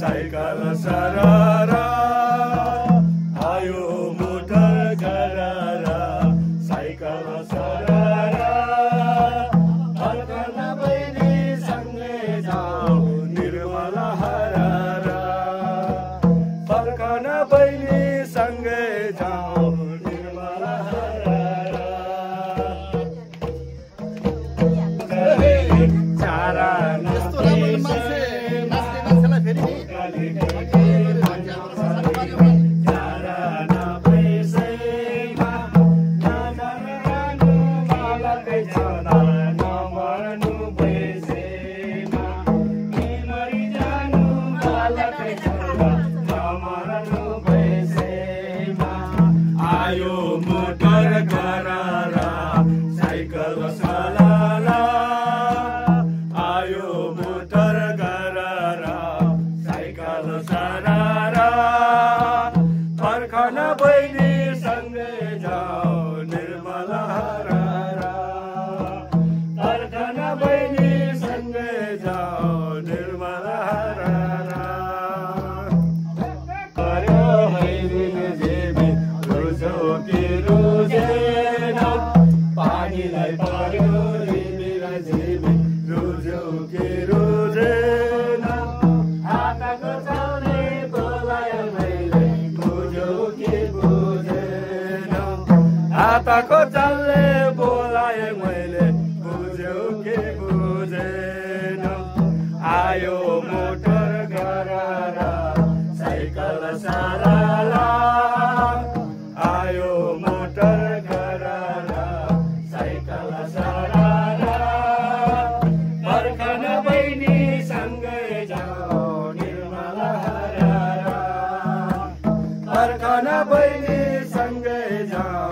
cycle सरारा आयो motor गरारा cycle सरारा फर्कन बहिनी सँगै जाऊ निर्मला हरारा फर्कन बहिनी सँगै जाऊ निर्मला हरारा चारा आयो मोटर गरारा साइकल सलाला आयो मोटर गरारा साइकल सरारा फर्कन बहिनी सँगै जाऊ निर्मला हरारा फर्कन बहिनी सँगै जाऊ निर्मला हरारा पर्यो हैदिन जेबी रुजो कि रुजेन पानीलाई पर्यो रिमिरा जेबी रुजो कि रुजेन हातको चाउले बोलायो मैले बुझ्यो कि बुझेन हातको चाउले बोलायो मैले बुझ्यो कि बुझेन आयो मोटर गरारा साइकल सरारा आयो मोटर गरारा साइकल सरारा फर्कन बहिनी सँगै जाऊ निर्मला हरारा फर्कन बहिनी सँगै जाऊ